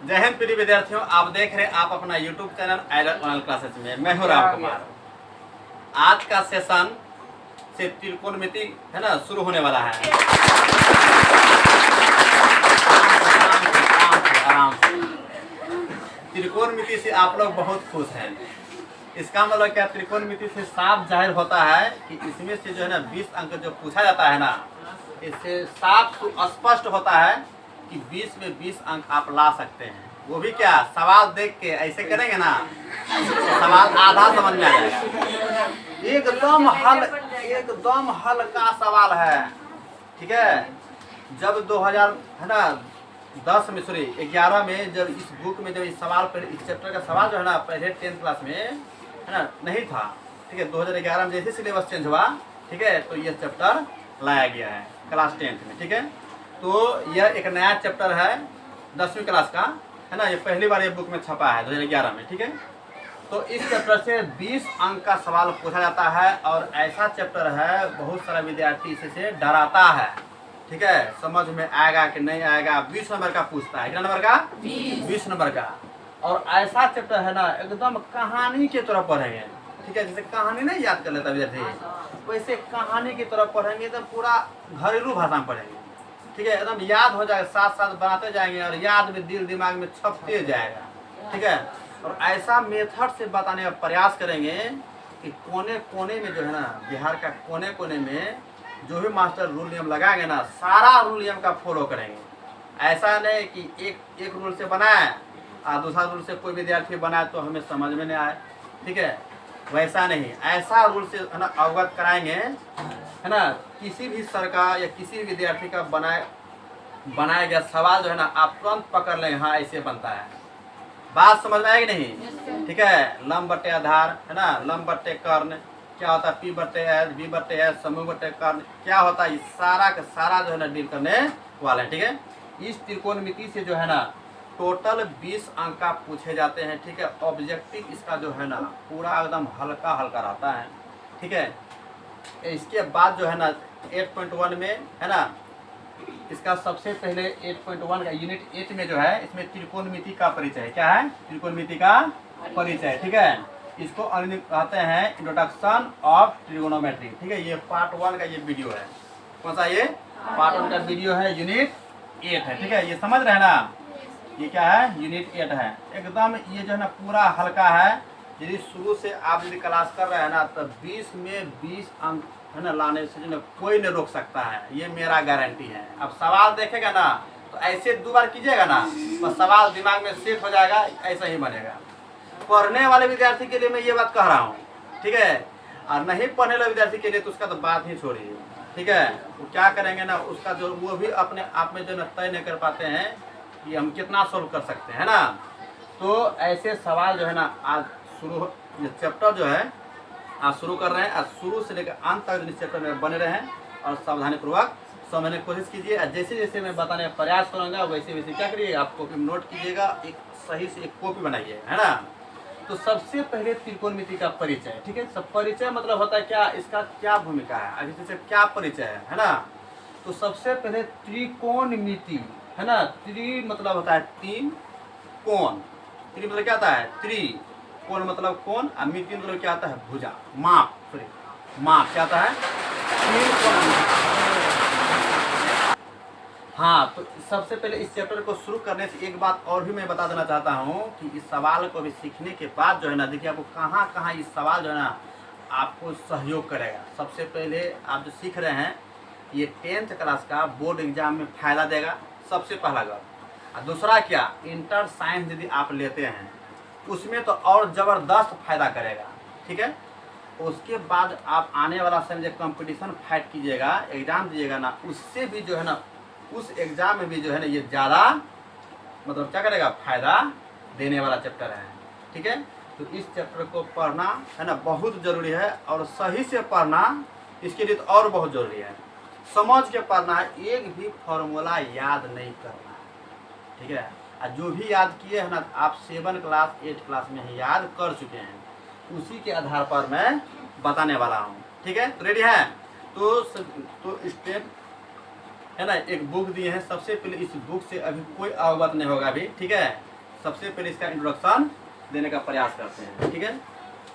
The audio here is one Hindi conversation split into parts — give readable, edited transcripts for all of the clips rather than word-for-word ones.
जय हिंद प्रिय विद्यार्थियों, आप देख रहे हैं आप अपना YouTube channel idol online classes में। मैं हूं राम कुमार। आज का सेशन से त्रिकोणमिति है ना शुरू होने वाला है। आराम से त्रिकोणमिति से आप लोग बहुत खुश हैं। इसका मतलब क्या, त्रिकोणमिति से साफ जाहिर होता है कि इसमें से जो है ना 20 अंक जो पूछा जाता है ना, इससे साफ स्पष्ट होता है कि 20 में 20 अंक आप ला सकते हैं। वो भी क्या, सवाल देख के ऐसे करेंगे ना तो सवाल आधा समझ में आ जाएगा। एकदम हल्का सवाल है, ठीक है। जब 2000 है ना 10 में 11 में जब इस बुक में जब इस सवाल पर इस चैप्टर का सवाल जो है ना पहले 10th क्लास में है ना नहीं था, ठीक है। 2011 में जैसे सिलेबस चेंज हुआ, ठीक है, तो ये चैप्टर लाया गया है क्लास 10th में, ठीक है। तो यह एक नया चैप्टर है 10वीं क्लास का, है ना। ये पहली बार ये बुक में छपा है 2011 में, ठीक है। तो इस चैप्टर से 20 अंक का सवाल पूछा जाता है और ऐसा चैप्टर है बहुत सारा विद्यार्थी इससे डराता है, ठीक है। समझ में आएगा कि नहीं आएगा। 20 नंबर का पूछता है, कितना नंबर का? 20 नंबर का। और ऐसा चैप्टर है ना एकदम कहानी की तरफ पढ़ेंगे, ठीक है। जैसे कहानी नहीं याद कर लेता विद्यार्थी, वैसे कहानी की तरफ पढ़ेंगे तो पूरा घरेलू भाषा में पढ़ेंगे, ठीक है। एकदम याद हो जाएगा, साथ साथ बनाते जाएंगे और याद में दिल दिमाग में छपते जाएगा, ठीक है। और ऐसा मेथड से बताने का प्रयास करेंगे कि कोने कोने में जो है ना बिहार का कोने कोने में जो भी मास्टर रूल नियम लगाएंगे ना, सारा रूल नियम का फॉलो करेंगे। ऐसा नहीं कि एक रूल से बनाए और दूसरा रूल से कोई विद्यार्थी बनाए तो हमें समझ में नहीं आए, ठीक है। वैसा नहीं, ऐसा रूल से है ना अवगत कराएंगे, है ना। किसी भी सर का या किसी भी विद्यार्थी का बनाया गया सवाल जो है ना आप तुरंत पकड़ लें, हाँ ऐसे बनता है। बात समझ में आएगी नहीं, ठीक है। लंब बट्टे आधार, है ना, लंब बट्टे कर्ण क्या होता है, P बट्टे एच, B बट्टे एच, समूह बट्टे कर्ण क्या होता है, ये सारा का सारा जो है ना डील करने वाला है, ठीक है। इस त्रिकोणमिति से जो है ना टोटल 20 अंक का पूछे जाते हैं, ठीक है। ऑब्जेक्टिव इसका जो है ना पूरा एकदम हल्का हल्का रहता है, ठीक है। इसके बाद जो है ना 8.1 में है ना, इसका सबसे पहले 8.1 का यूनिट 8 में जो है इसमें त्रिकोणमिति का परिचय क्या है, त्रिकोणमिति का परिचय, ठीक है। इसको कहते हैं इंट्रोडक्शन ऑफ ट्रिगोनोमेट्री, ठीक है। ये पार्ट 1 का ये वीडियो है। कौन सा? ये पार्ट 1 का वीडियो है, यूनिट 8 है, ठीक है। ये समझ रहे हैं ना, ये क्या है, यूनिट 8 है। एकदम ये जो है ना पूरा हल्का है। यदि शुरू से आप यदि क्लास कर रहे हैं ना तो 20 में 20 अंक है ना लाने से जो ना कोई नहीं रोक सकता है, ये मेरा गारंटी है। अब सवाल देखेगा ना तो ऐसे 2 बार कीजिएगा ना तो सवाल दिमाग में सेट हो जाएगा, ऐसा ही बनेगा। पढ़ने वाले विद्यार्थी के लिए मैं ये बात कह रहा हूँ, ठीक है। और नहीं पढ़ने वाले विद्यार्थी के लिए तो उसका तो बात ही छोड़िए, ठीक है। वो क्या करेंगे ना उसका जो वो भी अपने आप में जो ना तय नहीं कर पाते हैं कि हम कितना सोल्व कर सकते हैं ना। तो ऐसे सवाल जो है ना आज शुरू चैप्टर जो है आज शुरू कर रहे हैं। आज शुरू से लेकर अंत तक इस चैप्टर में बने रहें और सावधानी पूर्वक समझने की कोशिश कीजिए। और जैसे जैसे मैं बताने का प्रयास करूँगा वैसे वैसे क्या करिए, आप कॉपी में नोट कीजिएगा, एक सही से एक कॉपी बनाइए, है ना। तो सबसे पहले त्रिकोणमिति का परिचय, ठीक है। सब परिचय मतलब होता है क्या, इसका क्या भूमिका है, अभी जैसे क्या परिचय है ना। तो सबसे पहले त्रिकोणमिति है ना, त्रि मतलब होता है 3, कोण, त्रि मतलब क्या होता है, त्रि कोण मतलब कोण, और मिति मतलब क्या आता है, भुजा, माप, माप क्या आता है, 3 कोण। हाँ, तो सबसे पहले इस चैप्टर को शुरू करने से एक बात और भी मैं बता देना चाहता हूँ कि इस सवाल को भी सीखने के बाद जो है ना देखिए आपको कहाँ कहाँ इस सवाल जो है ना आपको सहयोग करेगा। सबसे पहले आप जो सीख रहे हैं ये 10th क्लास का बोर्ड एग्जाम में फ़ायदा देगा, सबसे पहला बात। और दूसरा क्या, इंटर साइंस यदि आप लेते हैं उसमें तो और ज़बरदस्त फायदा करेगा, ठीक है। उसके बाद आप आने वाला समय जब कंपटीशन फाइट कीजिएगा, एग्ज़ाम दीजिएगा ना, उससे भी जो है ना उस एग्ज़ाम में भी जो है ना ये ज़्यादा मतलब क्या करेगा, फ़ायदा देने वाला चैप्टर है, ठीक है। तो इस चैप्टर को पढ़ना है ना बहुत ज़रूरी है और सही से पढ़ना इसके लिए तो और बहुत ज़रूरी है। समझ के पढ़ना है, एक भी फॉर्मूला याद नहीं करना है, ठीक है। और जो भी याद किए हैं ना आप 7 क्लास 8 क्लास में ही याद कर चुके हैं, उसी के आधार पर मैं बताने वाला हूँ, ठीक है। तो रेडी है? तो स्टेप है ना एक बुक दिए हैं, सबसे पहले इस बुक से अभी कोई अवगत नहीं होगा अभी, ठीक है। सबसे पहले इसका इंट्रोडक्शन देने का प्रयास करते हैं। ठीक है,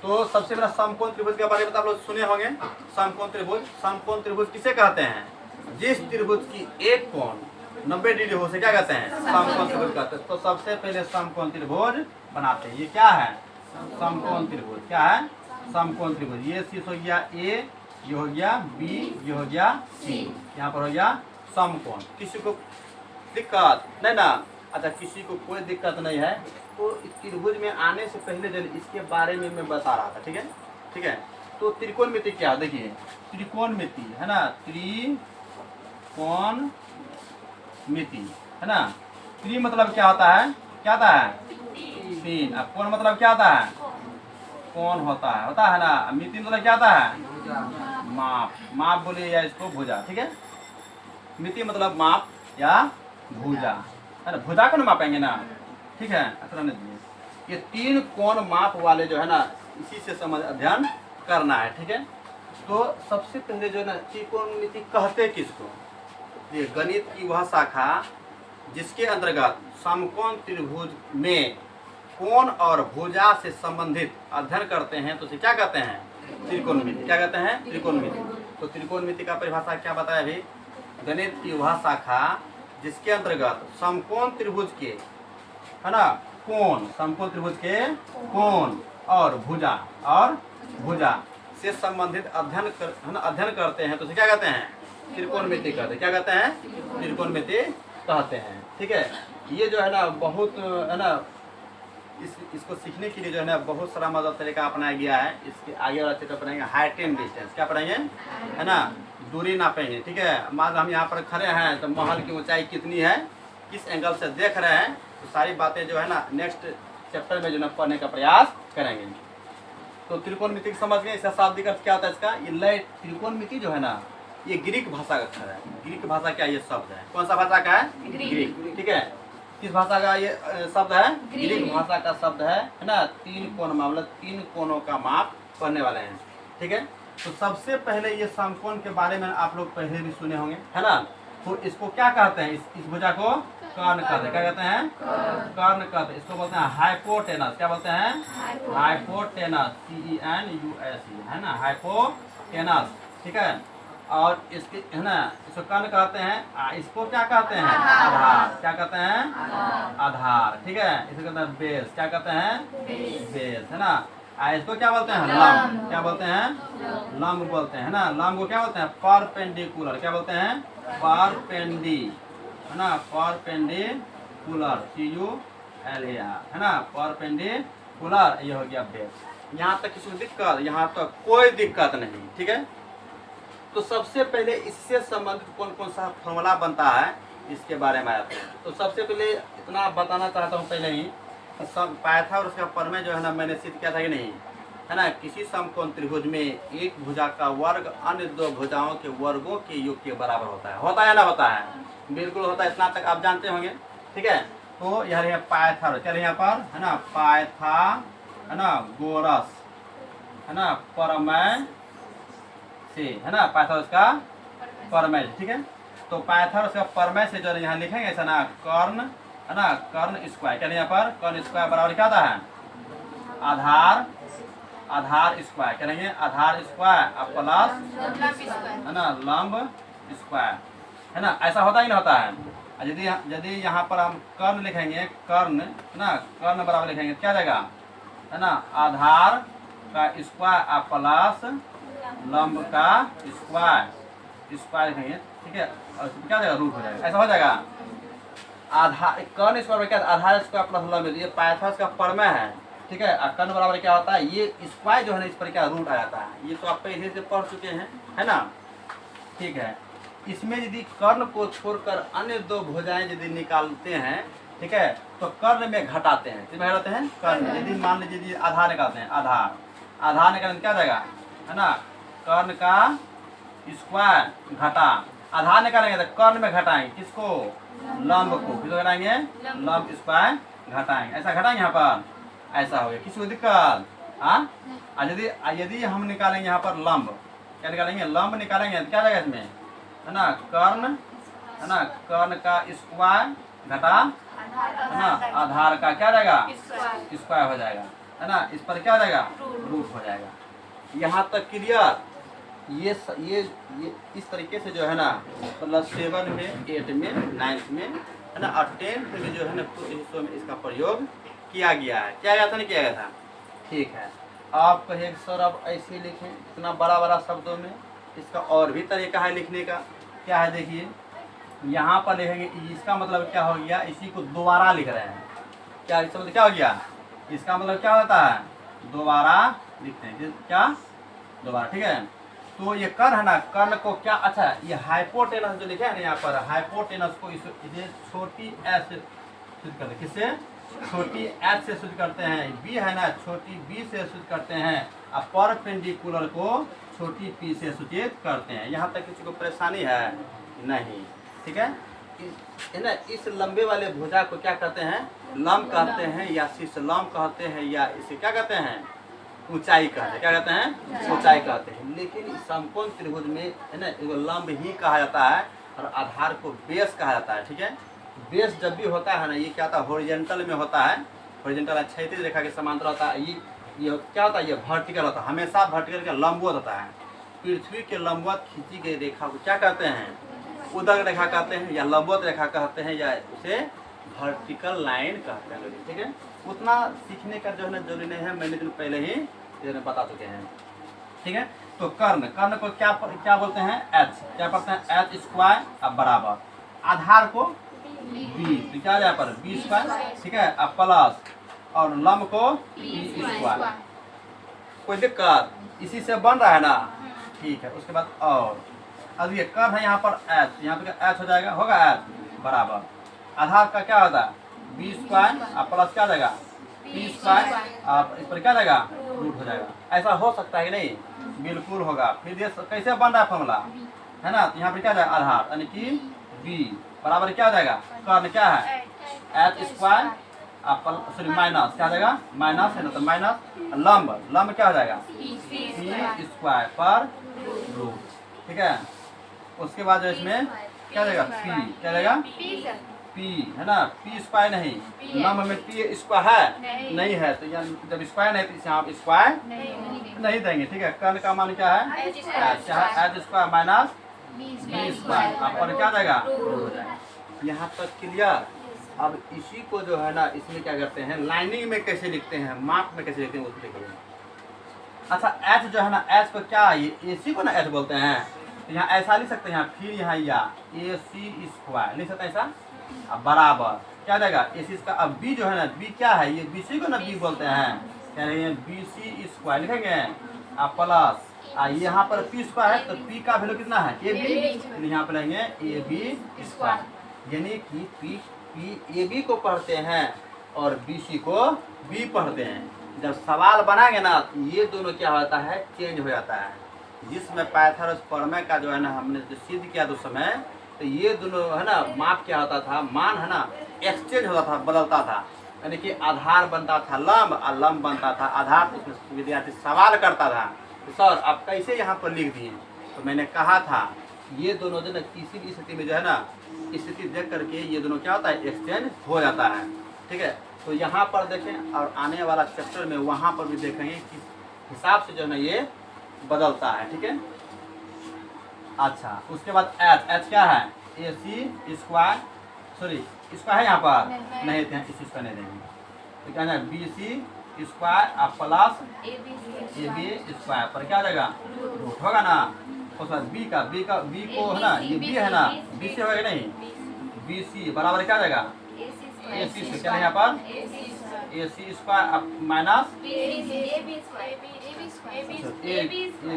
तो सबसे पहले समकोण त्रिभुज के बारे में आप लोग सुने होंगे। समकोण त्रिभुज किसे कहते हैं? जिस त्रिभुज की एक कोण 90 डिग्री हो से क्या कहते हैं? समकोण त्रिभुज कहते हैं। तो सबसे पहले समकोण त्रिभुज बनाते हैं। ये क्या है? समकोण त्रिभुज। क्या है? समकोण त्रिभुज। ये शीर्ष हो गया ए, ये हो गया बी, ये हो गया सी, यहाँ पर हो गया समकोण। किसी को दिक्कत नहीं ना? अच्छा, किसी को कोई दिक्कत नहीं है तो इस त्रिभुज में आने से पहले जब इसके बारे में मैं बता रहा था। ठीक है, ठीक है। तो त्रिकोणमिति क्या? देखिए, त्रिकोणमिति है ना, त्रिकोणमिति है ना। त्रि मतलब क्या होता है? क्या होता है? तीन। अब कोण मतलब क्या होता है? कोण होता है ना। मिति मतलब क्या होता है? माप। माप बोले या इसको भुजा। ठीक है, मिति मतलब माप या भुजा है ना। भुजा को ना मापेंगे ना। ठीक है, ये तीन कोण माप वाले जो है ना, इसी से समझ अध्ययन करना है। ठीक है, तो सबसे पहले जो है ना, त्रिकोणमिति कहते किसको? ये गणित की वह शाखा जिसके अंतर्गत समकोण त्रिभुज में कोण और भुजा से संबंधित अध्ययन करते हैं तो उसे क्या कहते हैं? त्रिकोणमिति। क्या कहते हैं? त्रिकोणमिति। तो त्रिकोणमिति का परिभाषा क्या बताया अभी? गणित की वह शाखा जिसके अंतर्गत समकोण त्रिभुज के है ना कोण, समकोण त्रिभुज के कोण और भुजा से संबंधित अध्ययन करते हैं तो उसे क्या कहते हैं? त्रिकोणमिति कहते हैं। क्या कहते हैं? त्रिकोणमिति कहते हैं। ठीक है, ये जो है ना बहुत है ना, इसको सीखने के लिए जो है ना बहुत सारा मदद तरीका अपनाया गया है। इसके आगे वाला चैप्टर पढ़ेंगे हाइट एंड डिस्टेंस। क्या पढ़ेंगे? है ना, दूरी नापेंगे। ठीक है, मान लो हम यहाँ पर खड़े हैं तो महल की ऊंचाई कितनी है, किस एंगल से देख रहे हैं, तो सारी बातें जो है ना नेक्स्ट चैप्टर में जो है पढ़ने का प्रयास करेंगे। तो त्रिकोणमिति समझ गए। इसका शाब्दिक अर्थ क्या होता है इसका? ये लय त्रिकोणमिति जो है ना, ये ग्रीक भाषा का अक्षर है। ग्रीक भाषा क्या? ये शब्द है। कौन सा भाषा का है? ग्रीक। ठीक है, किस भाषा का ये शब्द है? ग्रीक भाषा का शब्द है ना। तीन कोण मतलब तीन कोणों का माप करने वाले हैं। ठीक है, तो सबसे पहले ये समकोण के बारे में आप लोग पहले भी सुने होंगे है ना। तो इसको क्या कहते हैं? इस भुजा को कर्ण कहते हैं। क्या कहते हैं? कर्ण कहते हैं। इसको बोलते हैं हाइपोटेनस। क्या बोलते हैं? हाइपोटेनस, CENUS है ना, हाइपोटेनस। ठीक है, और इसके है ना, इसको कर्ण कहते हैं। इसको क्या कहते हैं? आधार। क्या कहते हैं? आधार। ठीक है, इसको कहते हैं बेस। क्या कहते हैं? बेस है ना। इसको क्या बोलते हैं? लंब। क्या बोलते हैं? लंब बोलते हैं ना। लंब को क्या बोलते हैं? परपेंडिकुलर। क्या बोलते हैं? परपेंडी है ना, परपेंडिकुलर, CULAR है ना, परपेंडिकुलर। ये हो गया बेस। यहाँ तक किसी को दिक्कत? यहाँ तक कोई दिक्कत नहीं। ठीक है, तो सबसे पहले इससे संबंधित कौन कौन सा फॉर्मूला बनता है इसके बारे में आते हैं। तो सबसे पहले इतना बताना चाहता हूँ पहले ही, सब पाइथागोरस का प्रमेय जो है ना मैंने सिद्ध किया था कि नहीं है ना। किसी समकोण त्रिभुज में एक भुजा का वर्ग अन्य दो भुजाओं के वर्गों के योग के बराबर होता है। होता है ना? होता है, बिल्कुल होता है। इतना तक आप जानते होंगे। ठीक है, तो यहाँ पाइथागोरस, चलिए यहाँ पर है ना, पाइथागोरस है ना प्रमेय से है ना, पाइथागोरस का प्रमेय। ठीक है, तो पाइथागोरस का प्रमेय से जो यहाँ लिखेंगे ऐसा ना, कर्ण है ना, कर्ण स्क्वायर। क्या यहाँ पर? कर्ण स्क्वायर बराबर क्या होता है? आधार स्क्वायर। क्या लेंगे? आधार स्क्वायर प्लस है ना लंब स्क्वायर है ना। ऐसा होता ही ना होता है। यदि यहाँ पर हम कर्ण लिखेंगे, कर्ण है ना, कर्ण बराबर लिखेंगे क्या जाएगा? है ना, आधार का स्क्वायर प्लस लंब का स्क्वायर लिखेंगे। ठीक है, और क्या जाएगा? रूट हो जाएगा। ऐसा हो जाएगा। आधार कर्ण स्क्वायर क्या? आधार स्क्वायर प्लस लंब। ये पाइथागोरस का प्रमेय है। ठीक है, कर्ण बराबर क्या होता है? ये स्क्वायर जो है ना, इस पर क्या रूट आ जाता है। ये तो आप पहले से पढ़ चुके हैं है ना। ठीक है, इसमें यदि कर्ण को छोड़कर अन्य दो भुजाएं यदि निकालते हैं, ठीक है, तो कर्ण में घटाते हैं। किसमें घटाते हैं? कर्ण। यदि मान लीजिए आधार निकालते हैं, आधार निकालने क्या जाएगा? है ना, कर्ण का स्क्वायर घटा आधार निकालेंगे तो कर्ण में घटाएंगे किसको? लंब को। किसको घटाएंगे? लंब स्क्वायर घटाएंगे। ऐसा घटाएंगे यहाँ पर, ऐसा हो गया। किसी को दिक्कत? हाँ, यदि हम निकालेंगे यहाँ पर लंब, क्या निकालेंगे? लंब निकालेंगे तो क्या जाएगा इसमें? है ना, कर्ण है ना, कर्ण का स्क्वायर घटा है ना, आधार का क्या जाएगा स्क्वायर हो जाएगा, है ना, इस पर क्या हो जाएगा रूट हो जाएगा। यहाँ तक क्लियर। ये इस तरीके से जो है ना मतलब 7 में 8 में 9 में है ना और 10th में जो है ना कुछ हिस्सों में इसका प्रयोग किया गया है। किया गया था नहीं किया गया था? ठीक है। आप कहें सर अब ऐसे लिखें इतना बड़ा बड़ा शब्दों में, इसका और भी तरीका है लिखने का। क्या है देखिए, यहाँ पर लिखेंगे, इसका मतलब क्या हो गया, इसी को दोबारा लिख रहे हैं। क्या इसका मतलब क्या हो गया, इसका मतलब क्या होता है दोबारा लिखते हैं, क्या दोबारा। ठीक है, तो ये कर्ण है ना, कर्ण को क्या, अच्छा ये हाइपोटेनस जो लिखे है ना यहाँ पर, हाइपोटेनस को इसे छोटी एच से सूचित करते हैं। किससे? छोटी एच से सूचित करते हैं। बी है ना, छोटी बी से सूचित करते हैं। और परपेंडिकुलर को छोटी पी से सूचित करते हैं। यहाँ तक किसी को परेशानी है नहीं? ठीक है ना। इस लंबे वाले भुजा को क्या कहते हैं, लंब कहते हैं या शीर्ष लंब कहते हैं या इसे क्या कहते हैं ऊंचाई कहते हैं। क्या कहते हैं? ऊंचाई कहते हैं। लेकिन इस समकोण त्रिभुज में है ना लंब ही कहा जाता है और आधार को बेस कहा जाता है। ठीक है, बेस जब भी होता है ना ये क्या होता है हॉरिजॉन्टल में होता है, हॉरिजॉन्टल क्षैतिज रेखा के समांतर होता है। ये क्या होता है, ये वर्टिकल होता है, हमेशा वर्टिकल का लंबवत होता है। पृथ्वी के लंबवत खींची गई रेखा को क्या कहते हैं, उदग रेखा कहते हैं या लंबवत रेखा कहते हैं या उसे वर्टिकल लाइन कहते हैं। ठीक है, उतना सीखने का जो है ना जरूरी नहीं है, मैंने दिन पहले ही बता चुके हैं। ठीक है, तो कर्ण को क्या बोलते हैं एच, क्या पढ़ते हैं एच स्क्वायर अब बराबर आधार को बी, तो क्या जाए पर बी स्क्वायर। ठीक है, अब प्लस और लंब को बी स्क्वायर। कोई दिक्कत इसी से बन रहा है ना? ठीक है, उसके बाद और अब ये कर्ण है यहाँ पर एच, यहाँ पे एच हो जाएगा, होगा एच बराबर आधार का क्या होता है बी स्क्वायर और प्लस क्या जाएगा बी स्क्वायर, आप इस पर क्या जाएगा रूट हो जाएगा। ऐसा हो सकता है कि नहीं? बिल्कुल होगा। फिर ये कैसे बन रहा है फॉर्मूला, है ना, तो यहाँ पर क्या जाएगा आधार यानी कि बी बराबर क्या हो जाएगा कर्ण क्या है एच स्क्वायर सॉरी माइनस क्या हो जाएगा माइनस है ना, तो माइनस लंब क्या हो जाएगा सी स्क्वायर पर रूट। ठीक है, उसके बाद जो इसमें क्या जाएगा पी, क्या जाएगा पी, है ना, पी स्क्वायर नहीं, लंब में पी स्क्वायर है नहीं है, तो यहाँ जब स्क्वायर नहीं तो यहाँ स्क्वायर नहीं देंगे। ठीक है, कर्ण का मान क्या है H square minus B square, आप पर क्या जाएगा हो जाएगा। यहाँ तक क्लियर। अब इसी को जो है ना इसमें क्या करते हैं लाइनिंग में कैसे लिखते हैं, माप में कैसे लिखते हैं उसको देखिए। अच्छा एच जो है ना, एच को क्या ये एसी को ना एच बोलते हैं, तो यहाँ ऐसा लिख सकते हैं यहाँ, फिर यहाँ या ए सी स्क्वायर लिख सकते हैं ऐसा। अब बराबर क्या जाएगा ए सी का, अब बी जो है ना बी क्या है ये बी सी को ना बी बोलते हैं, क्या है बी सी स्क्वायर लिखेंगे। अब प्लस यहाँ पर पी स्क्वायर है तो पी का वैल्यू कितना है ए बी, यहाँ पर लेंगे ए बी स्क्वायर, यानी कि पी ए बी को पढ़ते हैं और बी सी को बी पढ़ते हैं। जब सवाल बनाएंगे ना तो ये दोनों क्या होता है चेंज हो जाता है। जिसमें पाइथागोरस प्रमेय का जो है ना हमने जो सिद्ध किया तो समय, तो ये दोनों है ना माप क्या होता था, मान है ना एक्सचेंज होता था, बदलता था, यानी कि आधार बनता था लंब और लंब बनता था आधार। उसमें विद्यार्थी सवाल करता था तो सर आप कैसे यहाँ पर लिख दिए, तो मैंने कहा था ये दोनों जो ना किसी भी स्थिति में जो है ना स्थिति देख करके ये दोनों क्या होता है एक्सचेंज हो जाता है। ठीक है, तो यहाँ पर देखें और आने वाला चैप्टर में वहाँ पर भी देखेंगे किस हिसाब से जो है ना ये बदलता है। ठीक है, अच्छा उसके बाद एच क्या है ए सी स्क्वायर, सॉरी इसका है यहाँ पर नहीं थे इस इसका नहीं देंगे, तो क्या है बी सी स्क्वायर और प्लस ए बी स्क्वायर पर क्या जाएगा रूट होगा ना। उसके बाद बी को है ना ये बी है ना बी से होगा नहीं, बी सी बराबर क्या जाएगा ए सी से, क्या है यहाँ पर ए C square minus A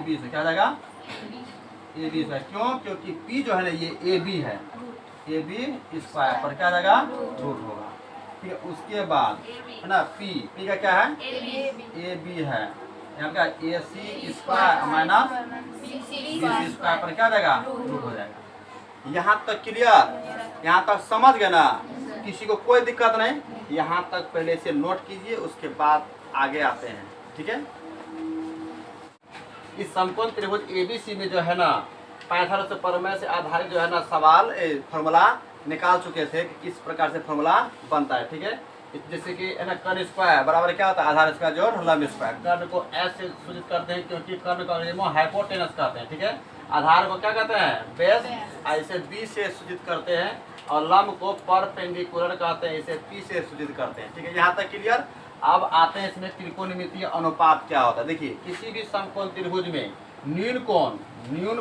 B से क्या जाएगा ए बी स्क्वायर। क्यों? क्योंकि पी जो है ना ये ए बी है, ए बी स्क्वायर पर क्या जाएगा रूट होगा। ठीक है, उसके बाद है ना पी का क्या है ए बी है, यहाँ क्या A C square minus B C square पर क्या जाएगा रूट हो जाएगा। यहाँ तक क्लियर, यहाँ तक समझ गए ना, किसी को कोई दिक्कत नहीं। यहाँ तक पहले से नोट कीजिए, उसके बाद आगे आते हैं। ठीक है, इस समकोण त्रिभुज एबीसी में जो है ना पाइथागोरस प्रमेय से आधारित जो है ना सवाल फॉर्मूला निकाल चुके थे कि किस प्रकार से फॉर्मूला बनता है। ठीक है, जैसे कि है ना कर्ण स्क्वायर बराबर क्या होता है आधार स्क्वायर जोड़ लंब स्क्वायर। कर्ण को एस से सूचित करते हैं क्योंकि कर्ण का अंग्रेजी में हाइपोटेनस कहते हैं। ठीक है, आधार को क्या कहते हैं बेस, इसे बी से सूचित करते हैं और लंब को परपेंडिकुलर कहते हैं, इसे पी से सूचित करते हैं। ठीक है, यहाँ तक क्लियर। अब आते हैं इसमें त्रिकोणमितीय अनुपात क्या होता है। देखिए किसी भी समकोण त्रिभुज में न्यून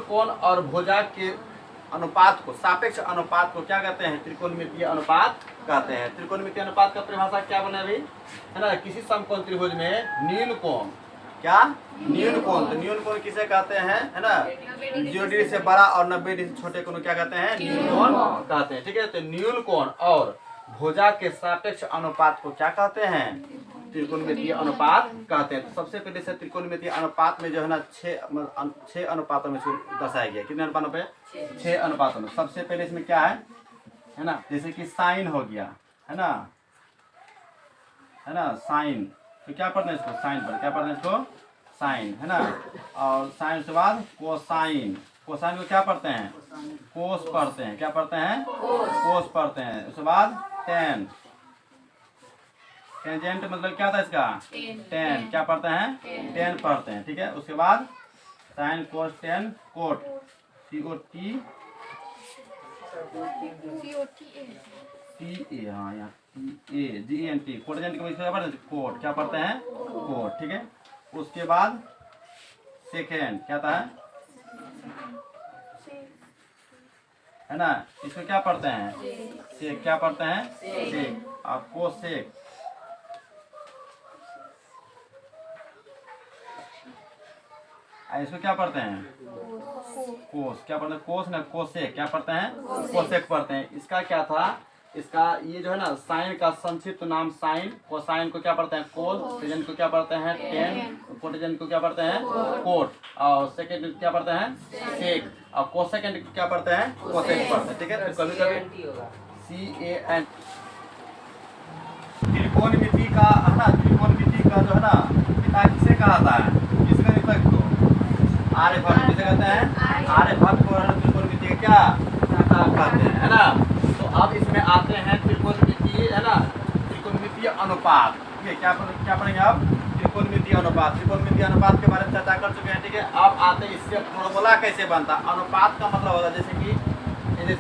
कोण और भुजा के अनुपात को सापेक्ष अनुपात को क्या कहते हैं त्रिकोणमितीय अनुपात कहते हैं। त्रिकोणमितीय अनुपात का परिभाषा क्या बने अभी है ना, किसी समकोण त्रिभुज में न्यून कोण क्या न्यून कोण, तो न्यून कोण किसे कहते हैं है ना 0 डिग्री से बड़ा और 90 डिग्री से छोटे कोण क्या कहते हैं न्यून कोण कहते हैं। ठीक है, तो न्यून कोण और भुजा के सापेक्ष अनुपात को क्या कहते हैं त्रिकोणमितीय अनुपात कहते हैं। तो सबसे पहले से त्रिकोणमितीय अनुपात में जो है ना 6 अनुपातों में दर्शाया गया। कितने अनुपातों पे 6 अनुपातों में। सबसे पहले इसमें क्या है ना, जैसे कि साइन हो गया है ना साइन, तो क्या पढ़ना है इसको साइन पर, क्या पढ़ना है इसको साइन है ना। और साइन के बाद कोसाइन, कोसाइन को क्या पढ़ते हैं कोस पढ़ते हैं, क्या पढ़ते हैं कोस पढ़ते हैं। उसके बाद टेन, टेंजेंट मतलब क्या था इसका टेन, क्या पढ़ते हैं टेन पढ़ते हैं। ठीक है, उसके बाद sign cos tan coat COT TA, हाँ यहाँ GENT कोटेंट कोट क्या पढ़ते हैं कोट। ठीक है, उसके बाद सेकेंड क्या था है ना, इसमें क्या पढ़ते हैं सेक, क्या पढ़ते हैं सेक। और कोसेक, इसको क्या पढ़ते हैं कोस, क्या पढ़ते हैं कोस ना कोसेक, क्या पढ़ते हैं कोसेक पढ़ते हैं। इसका क्या था, इसका ये जो है ना साइन का संक्षिप्त नाम साइन, कोसाइन को क्या पढ़ते हैं कोस, टेंजेंट को क्या पढ़ते हैं टेन, कोटेंजेंट को क्या पढ़ते हैं कोट, और सेकेंड क्या पढ़ते हैं सेक, और कोसेकेंड क्या पढ़ते हैं कोसेक पढ़ते हैं। ठीक है, तो कभी कभी CAN त्रिकोणमिति का है ना, त्रिकोणमिति का जो है ना पिता किसे कहा है, किसका निपक को आर्यभट्ट, किसे कहते हैं आर्यभट्ट को त्रिकोणमिति क्या कहते हैं है ना। तो अब इसमें आते हैं त्रिकोणमितीय है ना त्रिकोणमितीय अनुपात। ये क्या पढ़ेंगे आप त्रिकोणमितीय अनुपात। त्रिकोणमितीय अनुपात के बारे में चर्चा कर चुके हैं। ठीक है, अब आते हैं इससे फॉर्मूला कैसे बनता है। अनुपात का मतलब होता है जैसे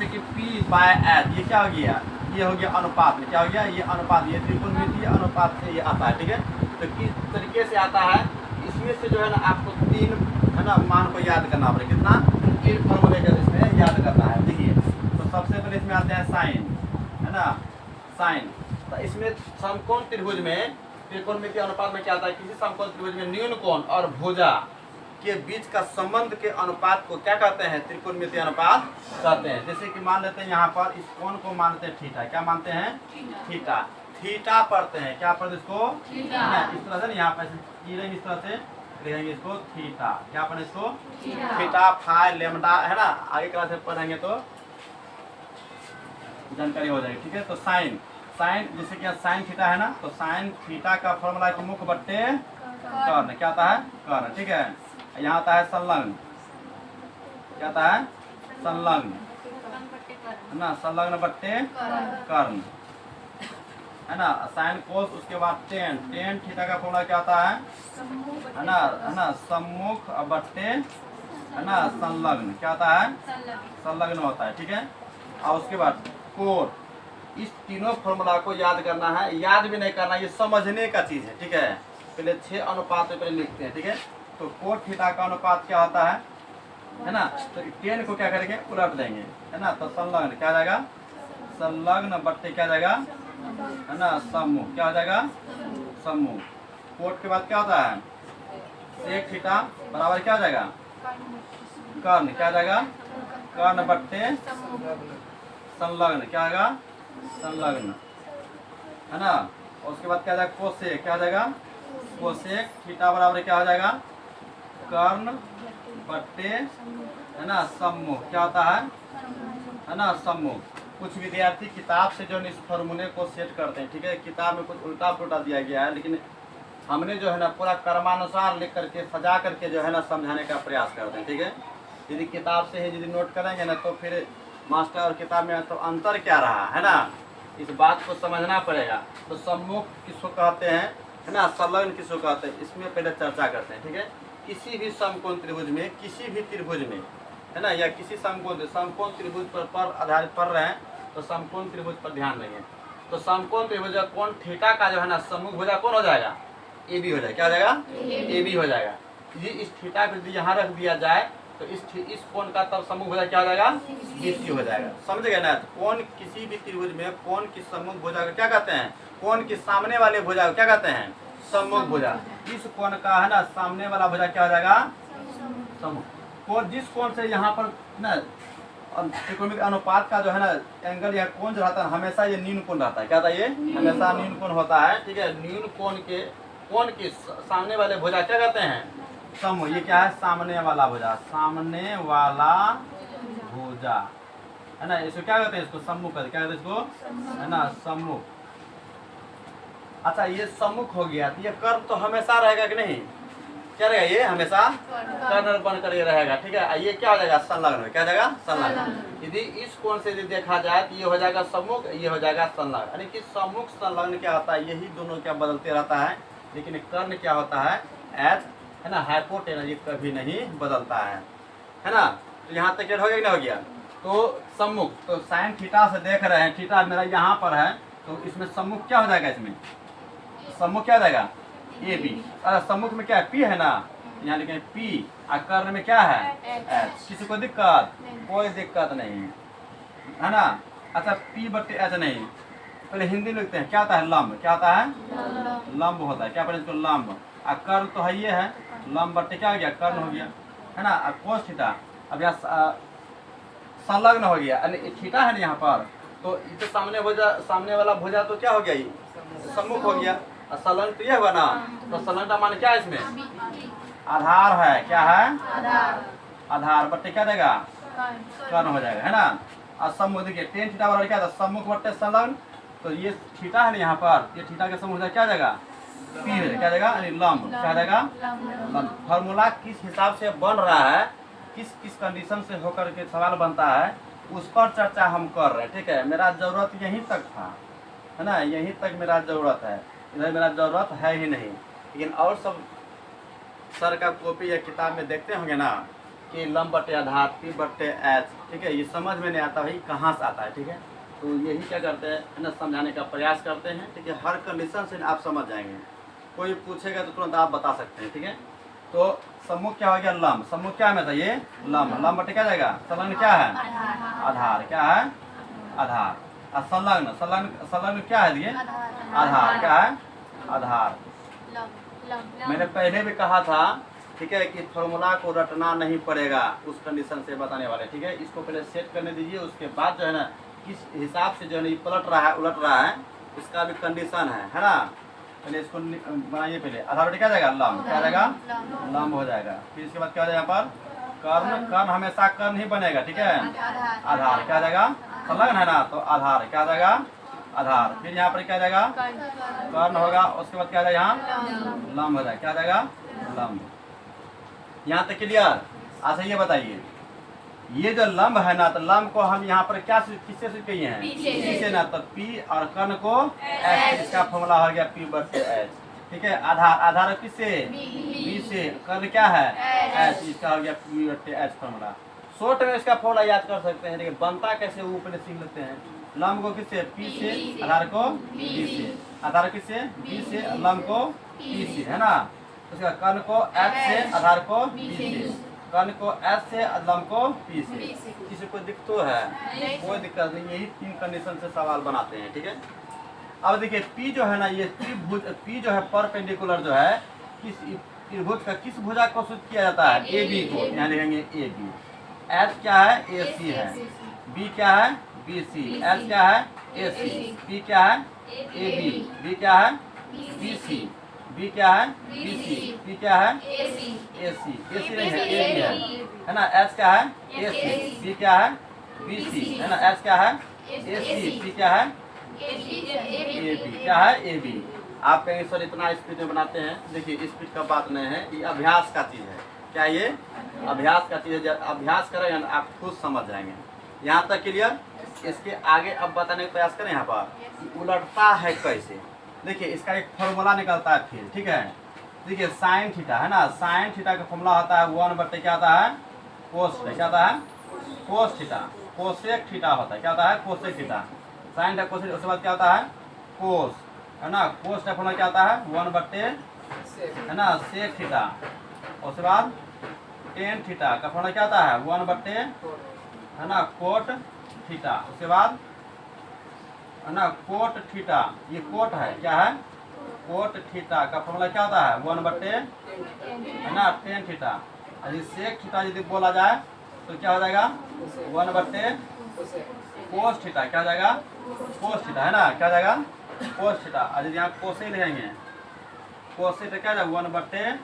कि P/S, ये क्या हो गया ये हो गया अनुपात में, क्या हो गया ये अनुपात, ये त्रिकोणमितीय अनुपात से ये आता है। ठीक है, तो किस तरीके से आता है, इसमें से जो है ना आपको 3 है ना मान को याद करना पड़ेगा। कितना 3 फॉर्मूले का इसमें याद करना है। देखिए तो सबसे पहले इसमें आते हैं साइन है ना साइन, तो इसमें समकोण त्रिभुज में त्रिकोणमितीय अनुपात में क्या आता है, किसी समकोण त्रिभुज में न्यून कोण और भुजा के बीच का संबंध के अनुपात को क्या कहते हैं त्रिकोणमितीय अनुपात कहते हैं। जैसे कि मान लेते हैं यहाँ पर इस कोण को मानते हैं थीटा, क्या मानते हैं थीटा, थीटा पढ़ते हैं, क्या पढ़ते इसको इस तरह से ना, यहाँ पर इस तरह से लिखेंगे इसको थीटा, क्या पढ़े इसको थीटा फाई लेमडा है ना, आगे क्लास में पढ़ेंगे तो जानकारी हो जाएगी। ठीक है, तो साइन जैसे कि साइन थीटा है ना, तो साइन थीटा का फॉर्मूला है मुख बट्टे कर्ण, क्या आता है कर्ण। ठीक है, यहाँ आता है संलग्न, क्या आता है संलग्न है ना, संलग्न बट्टे कर्ण है ना, साइन कोस, उसके बाद टेन थीटा का फॉर्मूला क्या आता है ना सम्मुख बट्टे है ना संलग्न, क्या आता है संलग्न होता है। ठीक है, और उसके बाद कोट। इस तीनों फॉर्मूला को याद करना है, याद भी नहीं करना, ये समझने का चीज है। ठीक है, पहले 6 अनुपात पे पहले लिखते हैं। ठीक है, तो कोट थीटा का अनुपात क्या होता है ना, तो टेन को क्या करेंगे उलट देंगे है ना, तो संलग्न क्या जाएगा संलग्न बट्टे क्या जाएगा है ना सम्मुख, क्या हो जाएगा सम्मुख। कोट के बाद क्या होता है सेक थीटा बराबर क्या हो जाएगा कर्ण, क्या जाएगा कर्ण बट्टे संलग्न, क्या आएगा संलग्न है ना। और उसके बाद क्या जाएगा कोसेक, क्या जाएगा कोसेक थीटा बराबर क्या हो जाएगा कर्ण बट्टे है ना सम्मुख, क्या होता है ना सम्मुख। कुछ विद्यार्थी किताब से जो है इस फॉर्मूले को सेट करते हैं। ठीक है, किताब में कुछ उल्टा पुल्टा दिया गया है, लेकिन हमने जो है ना पूरा कर्मानुसार लिख करके सजा करके जो है ना समझाने का प्रयास करते हैं। ठीक है, यदि किताब से ही यदि नोट करेंगे ना तो फिर मास्टर और किताब में तो अंतर क्या रहा है ना, इस बात को समझना पड़ेगा। तो सम्मुख किसको कहते हैं है ना, संलग्न किसको कहते हैं, इसमें पहले चर्चा करते हैं। ठीक है, किसी भी समकोण त्रिभुज में, किसी भी त्रिभुज में है ना, या किसी समकोण त्रिभुज पर आधारित पढ़ रहे हैं तो समकोण त्रिभुज पर ध्यान देंगे। तो समकोण त्रिभुज का कोण थीटा का जो है ना सम्मुख भुजा कौन हो जाएगा, ए बी हो जाएगा। क्या हो जाएगा, ए बी हो जाएगा। ये इस थीटा को यदि यहाँ रख दिया जाए तो इस कोण का तब सम्मुख भुजा क्या हो जाएगा, बी सी हो जाएगा। समझ गए ना। कोण किसी भी त्रिभुज में कोण की सम्मुख भुजा को क्या कहते हैं, कोण के सामने वाले भुजा को क्या कहते हैं, सम्मुख भुजा। इस कोण का है ना सामने वाला भुजा क्या हो जाएगा, सम्मुख। कोण जिस कोण से यहाँ पर ना त्रिकोणमित अनुपात का जो है ना एंगल या कोण जो रहता है हमेशा ये न्यून कोण रहता है। क्या था ये, हमेशा न्यून कोण होता है। ठीक है, न्यून कोण के सामने वाले भुजा क्या कहते हैं, सम्मुख। ये क्या है, सामने वाला भुजा, सामने वाला भुजा है ना, इसको क्या कहते हैं, इसको सम्मुख कहते हैं। क्या कहते हैं इसको, है ना, सम्मुख। अच्छा ये सम्मुख हो गया, तो ये कर्ण तो हमेशा रहेगा कि नहीं, क्या रहेगा, ये हमेशा कर्ण बन कर ये रहेगा। ठीक है, ये क्या हो जाएगा, संलग्न। क्या हो जाएगा, संलग्न। यदि इस कोण से यदि देखा जाए तो ये हो जाएगा सम्मुख, ये हो जाएगा संलग्न। यानी कि सम्मुख संलग्न क्या होता है, यही दोनों क्या बदलते रहता है, लेकिन कर्ण क्या होता है, एज है ना हाइपोटेनस, ये कभी नहीं बदलता है ना। तो यहाँ तक हो गया कि नहीं हो गया। तो सम्मुख, तो साइन थीटा से देख रहे हैं, थीटा मेरा यहाँ पर है, तो इसमें सम्मुख क्या हो जाएगा, इसमें सम्मुख क्या हो जाएगा, ए बी। सम्मुख में क्या है, पी है ना, यहाँ लिखें पी, और कर्ण में क्या है, एच। किसी को दिक्कत, कोई दिक्कत नहीं है ना। अच्छा पी बट्टे एच नहीं, पहले हिंदी में लिखते हैं, क्या आता है, लंब। क्या आता है, लंब होता है। क्या पढ़े इसको, लंब। और कर्ण तो है ये है, लंब बट्टे क्या हो गया, कर्ण हो गया है ना। और कोस थीटा, अब यहाँ संलग्न हो गया, थीटा है ना यहाँ पर, तो इसे सामने वाला भुजा तो क्या हो गया, ये सम्मुख हो गया। और संलग्न तो ये हुआ ना, तो संलग्न का मान क्या है इसमें, आधार है। क्या है, आधार बट्टे क्या देगा, कर्ण हो जाएगा है ना। और सम्मुख देखिए टेन थीटा बराबर क्या था, सम्मुख बट्टे संलग्न, तो ये थीटा है ना यहाँ पर, ये थीटा के सम्मुख क्या जाएगा, पी है। क्या जाएगा, लंब। क्या जाएगा, लंब। फॉर्मूला किस हिसाब से बन रहा है, किस कंडीशन से होकर के सवाल बनता है, उस पर चर्चा हम कर रहे हैं। ठीक है, मेरा जरूरत यहीं तक था है ना, यहीं तक मेरा जरूरत है, इधर मेरा जरूरत है ही नहीं। लेकिन और सब सर का कॉपी या किताब में देखते होंगे ना कि लंब बट्टे आधार, पी बट्टे एच। ठीक है, ये समझ में नहीं आता भाई कहाँ से आता है। ठीक है, तो यही क्या करते हैं है ना, समझाने का प्रयास करते हैं। ठीक है, हर कंडीशन से आप समझ जाएंगे, कोई पूछेगा तो तुरंत आप बता सकते हैं। ठीक है, तो सम्मुख क्या हो गया, लंब। सम्मुख क्या है, ये लंब। लंब बट्टे क्या जाएगा, संलग्न क्या है, आधार। क्या है, आधार। और संलग्न क्या है, ये आधार। क्या है, आधार। मैंने पहले भी कहा था ठीक है कि फॉर्मूला को रटना नहीं पड़ेगा, उस कंडीशन से बताने वाले। ठीक है, इसको पहले सेट करने दीजिए, उसके बाद जो है ना किस हिसाब से जो है ना ये पलट रहा है, उलट रहा है, इसका भी कंडीशन है ना। पहले इसको बनाइए, पहले आधार बट्टे क्या जाएगा, लंब। क्या जाएगा, लंब हो जाएगा। फिर इसके बाद क्या हो जाएगा, यहाँ पर कर्ण हमेशा कर्ण ही बनेगा। ठीक है, आधार। क्या जाएगा, संलग्न है ना, तो आधार। क्या जाएगा, आधार। फिर यहाँ पर क्या जाएगा, कर्ण होगा। उसके बाद क्या जाएगा, यहाँ लंब हो जाएगा। क्या जाएगा, लंब। यहाँ तक क्लियर। अच्छा ये बताइए, ये जो लंब है ना, तो लंब को हम यहाँ पर क्या किससे सूचित किए हैं, पी ना, तो पी और कर्ण को एच। इसका फॉर्मूला हो गया पी बट्टे एच। ठीक है, आधार किससे, बी से, कर्ण क्या है, एच। इसका हो गया पी बट्टे एच फॉर्मूला। शॉर्ट में इसका फॉर्मूला याद कर सकते हैं, लेकिन बनता कैसे वो पहले सीख लेते हैं। लंब को किससे, पी से, आधार को बी से। आधार किससे, बी से, लंब को पी से, है ना। उसका कर्ण को एच से, आधार को बी से, कर्ण को एच से, लंब को पी से। किसी को दिक्कत है, कोई दिक्कत नहीं, यही तीन कंडीशन से सवाल बनाते हैं। ठीक है, अब देखिए पी जो है ना, ये त्रिभुज, पी जो है परपेंडिकुलर जो है, किस त्रिभुज का किस भुजा को सूचित किया जाता है, ए बी को। यहाँ लिखेंगे ए बी। एच क्या है, ए सी है। बी क्या है, बी सी। एच क्या है, ए सी। बी क्या है, ए बी। बी क्या है, बी सी। बी क्या है, बी सी। बी क्या है, ए सी। ए सी नहीं है, ए बी है ना। एच क्या है, ए सी। बी क्या है, बी सी है ना। एच क्या है, ए सी। बी क्या है, ए बी। क्या है, ए बी। आप कहेंगे सर इतना स्पीड में बनाते हैं, देखिए स्पीड का बात नहीं है, ये अभ्यास का चीज़ है। क्या ये अभ्यास का चीज़ है, जब अभ्यास करेंगे आप खुद समझ जाएंगे। यहाँ तक क्लियर। इसके आगे अब बताने का प्रयास करें यहाँ पर कि उलटता है कैसे। देखिए इसका एक फॉर्मूला निकलता है फिर, ठीक है। देखिए साइन थीटा है ना, साइन थीटा का फॉर्मूला होता है 1/, क्या आता है, कोस थीटा, क्या आता है, कोस थीटा। कोसेक थीटा होता है, क्या होता है, cosec theta. Sine theta cosec, उसके बाद क्या होता है, कोस, है ना। कोस का फॉर्मूला क्या आता है 1/, है ना, सेक थीटा। उसके बाद टेन थीटा का फॉर्मूला क्या आता है 1/, है ना, कोट थीटा। उसके बाद है ना कोट थीटा, ये कोट है, क्या है, कोट थीटा का फॉर्मूला क्या होता है 1/, है ना, टेन थीटा। यदि सेक थीटा यदि बोला जाए तो क्या हो जाएगा 1/, कोस थीटा, क्या हो जाएगा, कोस थीटा, है ना, क्या हो जाएगा, कोस थीटा। और यदि यहाँ कोसे लिखेंगे, कोसे थीटा क्या जाएगा 1/,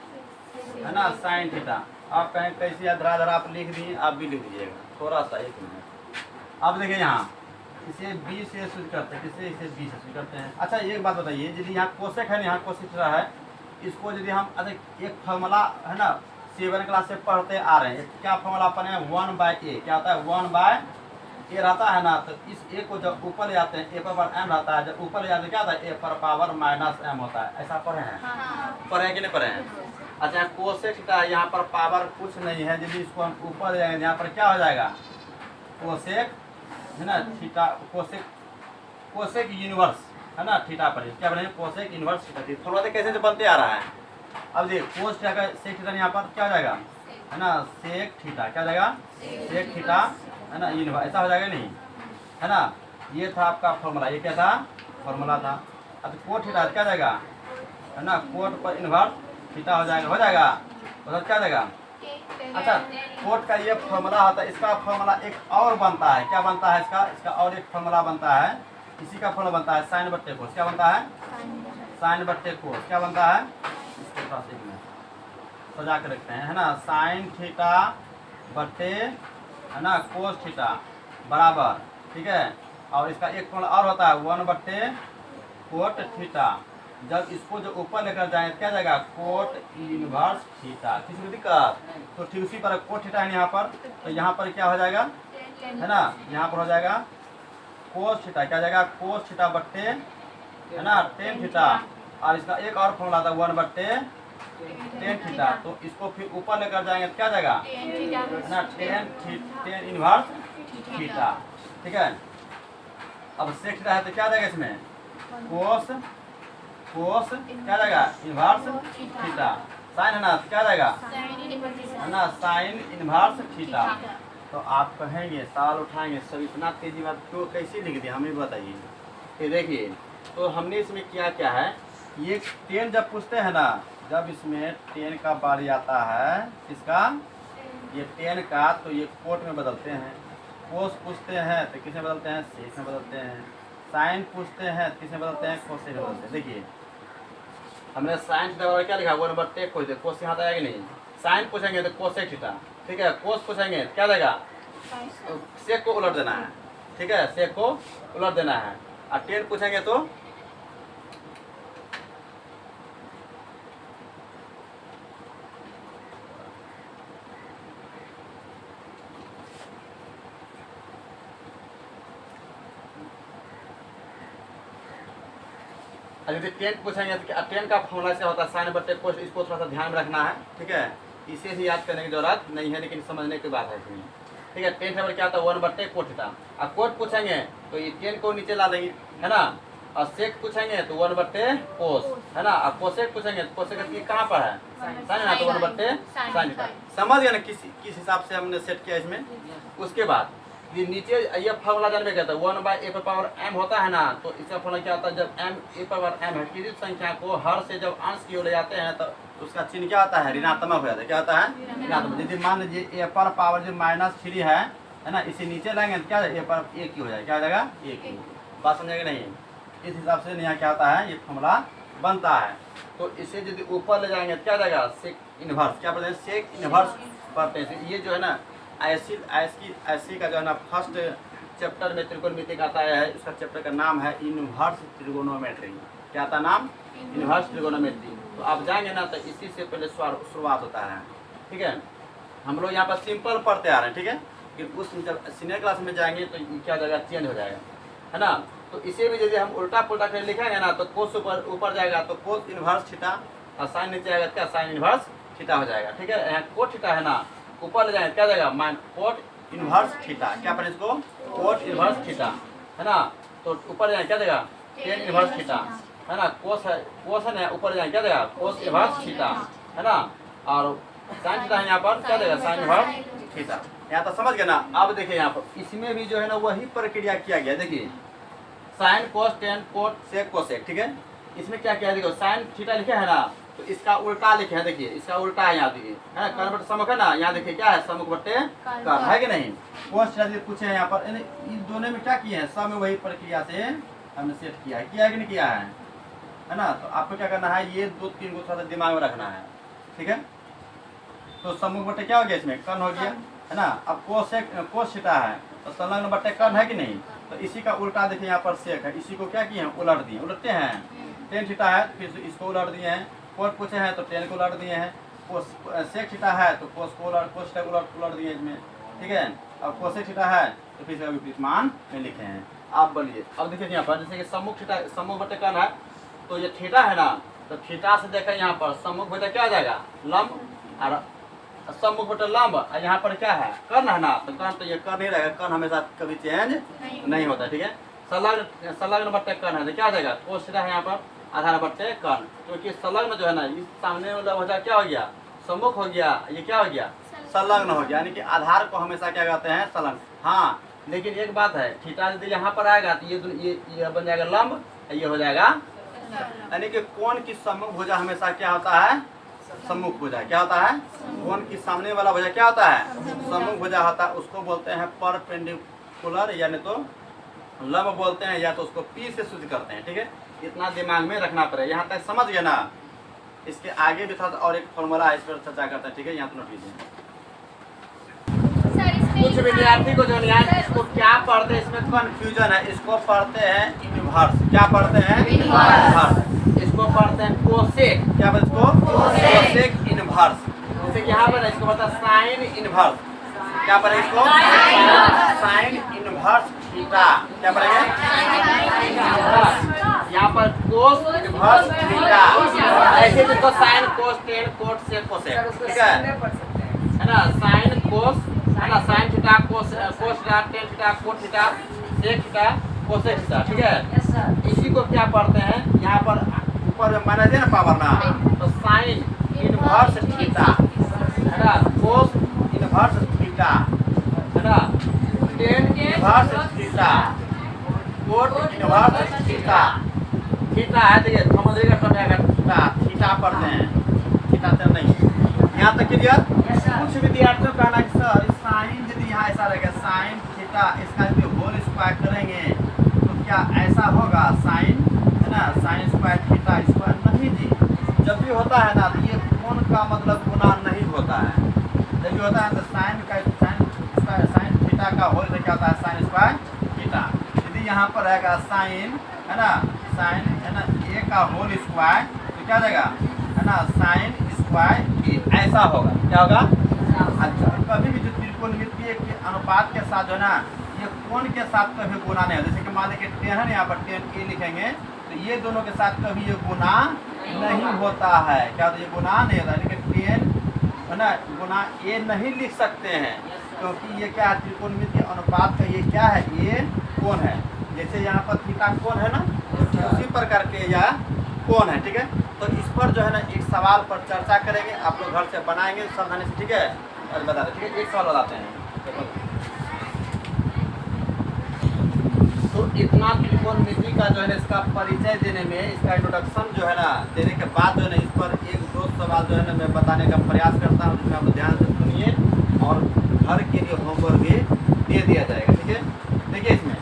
है ना, साइन थीटा। आप कहें कैसे या धरा आप लिख दिए, आप भी लिख दीजिएगा थोड़ा सा, 1 मिनट। अब देखिए यहाँ इसे बी से शुरू करते हैं, किसे, इसे बी से शुरू करते हैं। अच्छा एक बात बताइए, यदि यहाँ कोसेक है, यहाँ कोसेक थीटा है, इसको यदि हम एक फार्मूला है ना 7 क्लास से पढ़ते आ रहे हैं, क्या फार्मूला पढ़े हैं 1/a, क्या होता है 1/a रहता है ना। तो इस a को जब ऊपर ले जाते हैं a पर पावर m रहता है, जब ऊपर ले जाते हैं क्या होता है a पर पावर -m होता है। ऐसा पढ़े हैं, पढ़े हैं कि नहीं पढ़े हैं। अच्छा कोसेक थीटा, यहाँ पर पावर कुछ नहीं है, यदि इसको हम ऊपर ले जाएंगे यहाँ पर क्या हो जाएगा कोसेक, है ना, थीटा, कोसेक, कोसेक इनवर्स, है ना, थीटा पर क्या बनेगा कोसेक इनवर्स थीटा। थोड़ा सा कैसे बनते आ रहा है। अब देखिए कोस थीटा का सेक थीटा यहाँ पर क्या हो जाएगा, है ना, सेक थीटा, क्या हो जाएगा, सेक थीटा, है ना, इनवर्स, ऐसा हो जाएगा नहीं, है ना। ये था आपका फॉर्मूला, ये क्या था, फॉर्मूला था। अब कोट थीटा क्या हो जाएगा, है ना, कोट पर इनवर्स थीटा हो जाएगा, मतलब क्या हो जाएगा। अच्छा कोट का ये फॉर्मूला होता है, इसका फॉर्मूला एक और बनता है, क्या बनता है इसका और एक फॉर्मूला बनता है, इसी का फॉर्मूला बनता है sin/cos, क्या बनता है, sin/cos, क्या बनता है, इसको थोड़ा सा एक मिनट सजा के रखते हैं, है ना, साइन थीटा बट्टे, है ना, कोस थीटा बराबर, ठीक है। और इसका एक फॉर्मूला और होता है 1/, कोट थीटा। जब इसको जो ऊपर लेकर जाएंगे क्या जाएगा कोट इनवर्स थीटा। किसी को दिक्कत, तो ठीक उसी पर कोट थीटा है यहाँ पर, तो यहाँ पर क्या हो जाएगा, है ना, यहाँ पर हो जाएगा कोस थीटा, क्या जाएगा कोस थीटा बट्टे, है ना, टेन थीटा। और इसका एक और फॉर्मूला था 1/, टेन थीटा। तो इसको फिर ऊपर लेकर जाएंगे तो क्या जाएगा, है ना, टेन इनवर्स थीटा, ठीक है। अब सेक थीटा है तो क्या जाएगा इसमें कोस क्या जाएगा इनवर्स थीटा। साइन है ना तो क्या जाएगा, है ना, साइन इनवर्स थीटा। तो आप कहेंगे सवाल उठाएंगे सब इतना तेजी में क्यों, कैसे लिख दिया हमें बताइए। ये देखिए तो हमने इसमें क्या क्या है, ये 10 जब पूछते हैं ना, जब इसमें 10 का बारी आता है, इसका ये 10 का, तो ये कोट में बदलते हैं। कोस पूछते हैं तो किसमें बदलते हैं, सेक में बदलते हैं। साइन पूछते हैं तो किसमें बदलते हैं, कोस में बदलते हैं। देखिए हमने साइन थीटा क्या लिखा 1/, कोस यहाँ आएगा नहीं। साइन पूछेंगे तो कोसेक थीटा, ठीक है। कोस पूछेंगे तो क्या देगा, सेक को उलट देना है, ठीक है, सेक को उलट देना है। और 10 पूछेंगे तो यदि 10 पूछेंगे तो 10 का फॉर्मूला से होता है sin/cos, इसको थोड़ा सा ध्यान में रखना है, ठीक है। इसे ही याद करने की जरूरत नहीं है, लेकिन समझने की बात है इसमें, ठीक है। 10 नंबर क्या होता है 1/, कोट थीटा। और कोट पूछेंगे तो ये 10 को नीचे ला देंगे, है ना। और सेक पूछेंगे तो 1/, कोस, है ना। और कोसेक पूछेंगे तो कोसेक कहाँ पर है, साइन है ना, तो 1/, साइन थीटा। समझ गए ना किस हिसाब से हमने सेट किया इसमें। उसके बाद ये नीचे ये फॉर्मूला जानने का था 1/a पर पावर m होता है ना, तो इसका फॉर्मूला क्या होता है, जब m a पर m है, किसी संख्या को हर से जब अंश की ओर ले जाते हैं तो उसका चिन्ह क्या होता है, ऋणात्मक हो जाता है। क्या होता है, ऋणात्मक। यदि मान लीजिए a पर पावर जो -3 है ना, इसे नीचे लाएंगे तो क्या a पर a की हो जाएगा, क्या हो जाएगा a की। बात समझेगा नहीं, इस हिसाब से यहाँ क्या होता है, ये फॉर्मूला बनता है। तो इसे यदि ऊपर ले जाएंगे तो क्या जाएगा सेक इनवर्स, क्या पढ़ते हैं, सेक इनवर्स पढ़ते हैं। ये जो है ना ऐसी का जो है ना फर्स्ट चैप्टर में त्रिकोणमिति का आता है, उसका चैप्टर का नाम है इनवर्स त्रिगोनोमेट्री। क्या था नाम, इनवर्स त्रिगोनोमेट्री। तो आप जाएंगे ना तो इसी से पहले शुरुआत होता है, ठीक है। हम लोग यहाँ पर सिंपल पढ़ते आ रहे हैं, ठीक है। लेकिन उस जब सीनियर क्लास में जाएंगे तो ये क्या हो जाएगा, चेंज हो जाएगा, है ना। तो इसे भी यदि हम उल्टा पुल्टा कर लिखेंगे ना तो कोस ऊपर जाएगा तो कोस इनवर्स थीटा और साइन नीचे आएगा क्या, साइन इनवर्स थीटा हो जाएगा, ठीक है। यहाँ कोट थीटा है ना, ऊपर ले जाएंगे क्या जाएगा, माइन कोट इनवर्स थीटा, क्या पढ़े इसको, कोट इनवर्स थीटा, है ना। तो ऊपर जाएंगे क्या देगा, टेन इनवर्स थीटा, है ना। कोस है ना, ऊपर जाएंगे क्या देगा, कोस इनवर्स थीटा, है ना। और साइन थीटा है यहाँ पर क्या देगा, साइन इनवर्स थीटा। यहाँ तो समझ गए ना। अब देखिए यहाँ पर इसमें भी जो है ना वही प्रक्रिया किया गया, देखिए sine cos tan cot sec cosec, ठीक है। इसमें क्या किया, देखो साइन थीटा लिखे है ना तो इसका उल्टा लिखे हैं, देखिए इसका उल्टा है यहाँ, देखिए है ना, कर्ण बटे सम्मुख है ना, यहाँ देखिए क्या है, सम्मुख बटे कर्ण है कि नहीं। कोस थीटा पूछे हैं यहाँ पर, इन दोनों में क्या किए हैं, सब में वही प्रक्रिया से हमने सेट किया है कि नहीं किया है ना। तो आपको क्या करना है, ये 2-3 को थोड़ा दिमाग में रखना है, ठीक है। तो सम्मुख बटे क्या हो गया, इसमें कर्ण हो गया, है ना। अब कोस थीटा है तो संलग्न बटे कर्ण है कि नहीं, तो इसी का उल्टा देखिए यहाँ पर सेक है, इसी को क्या किए हैं, उलट दिए, उलटते हैं। टेन थीटा है फिर इसको उलट दिए हैं, कोट पूछे हैं तो टेन को उलट दिए हैं, सेक थीटा है तो कोस थीटा उलट दिए इसमें, ठीक है। अब कोसेक थीटा है तो फिर इसका विपरीत मान में लिखे हैं। आप बोलिए, अब देखिए यहाँ पर जैसे कि सम्मुख बटे कर्ण है तो ये थीटा है ना, तो थीटा से देखें यहाँ पर सम्मुख बटे क्या आ जाएगा, लंब, और सम्मुख बटे लंब, और यहाँ पर क्या है, कर्ण है ना, तो कर्ण तो ये कर्ण ही रहेगा, कर्ण हमेशा कभी चेंज नहीं होता, ठीक है। संलग्न बटे कर्ण है तो क्या आ जाएगा, कोस थीटा है यहाँ पर, आधार बटे कर्ण, क्योंकि संलग्न जो है ना इस सामने वाला हो जाए क्या हो गया, सम्मुख हो गया, ये क्या हो गया, संलग्न हो गया, यानी कि आधार को हमेशा क्या कहते हैं, संलग्न। हाँ लेकिन एक बात है, थीटा यदि यहाँ पर आएगा तो ये बन जाएगा लंब, ये हो जाएगा, यानी कि कोण की सम्मुख भुजा हमेशा क्या होता है, सम्मुख भुजा क्या होता है, कोण की सामने वाला भुजा क्या होता है, सम्मुख भुजा होता है, उसको बोलते हैं परपेंडिकुलर, यानी तो लंब बोलते हैं, या तो उसको पी से सूचित करते हैं, ठीक है। इतना दिमाग में रखना पड़ेगा, यहाँ तक समझ गए ना। इसके आगे भी था और एक फॉर्मूला है, इस पर चर्चा करते हैं, ठीक है। यहाँ तो नोट कीजिए। कुछ विद्यार्थी को जो है इसको क्या पढ़ते हैं, इसमें कंफ्यूजन है, इसको पढ़ते हैं इनवर्स, क्या पढ़ते हैं, इनवर्स, इसको पढ़ते हैं कोसेक, क्या बोलते हैं इसको, कोसेक इनवर्स। जैसे कि यहाँ पर इसको पढ़ता है साइन इनवर्स, क्या पढ़ेंगे इसको, साइन इनवर्स थीटा, क्या पढ़ेंगे, यहाँ पर कोस इनवर्स थीटा, ऐसे जिसको sine cos tan cot sec cosec, ठीक है ना। साइन कोस है ना, sine theta cos theta tan theta cot theta sec theta cosec theta, ठीक है। इसी को क्या पढ़ते हैं, यहाँ पर ऊपर में माइनस है ना पावर ना, तो साइन इनवर्स थीटा, है ना, कोस इनवर्स थीटा, है ना, tan inverse theta, cot inverse theta, theta है, देखिए समझिएगा कब आएगा थीटा पढ़ते हैं, थीटा तो नहीं। यहाँ तक क्लियर। कुछ विद्यार्थियों का कहना है कि सर साइन यदि यहाँ ऐसा रहेगा साइन थीटा, इसका यदि होल स्क्वायर करेंगे तो क्या ऐसा होगा, साइन है ना, साइन स्क्वायर थीटा स्क्वायर, नहीं जी। जब भी होता है ना तो ये कोण का मतलब गुना नहीं होता है, जब भी होता है तो साइन थीटा का होल क्या होता है, साइन स्क्वायर थीटा। यदि यहाँ पर रहेगा साइन है ना, साइन है ना ए का होल स्क्वायर तो क्या रहेगा, है ना, साइन स्क्वायर ए, ऐसा होगा, क्या होगा। अच्छा, कभी भी जो त्रिकोणमितीय के अनुपात के साथ जो है ना ये कोण के साथ कभी गुना नहीं होता, जैसे कि मान लीजिए टेन है ना, यहाँ पर टेन ए लिखेंगे तो ये दोनों के साथ कभी ये गुना नहीं होता है, क्या होता है, ये गुना नहीं होता, लेकिन टेन है ना गुना ए नहीं लिख सकते हैं, क्योंकि ये क्या है, त्रिकोणमितीय अनुपात का ये क्या है, ये कोण है। जैसे यहाँ पर थीटा कोण है ना, उसी प्रकार के या कोण है, ठीक है। तो इस पर जो है ना एक सवाल पर चर्चा करेंगे, आप लोग घर से बनाएंगे सावधानी से, ठीक है, और बता दें, ठीक है। एक सवाल बताते हैं, तो इतना त्रिकोणमिति का जो है ना इसका परिचय देने में, इसका इंट्रोडक्शन जो है ना देने के बाद जो है ना इस पर 1-2 सवाल जो है ना मैं बताने का प्रयास करता हूँ, जिसमें आप लोग ध्यान से सुनिए और घर के लिए होमवर्क भी दे दिया जाएगा, ठीक है। देखिए इसमें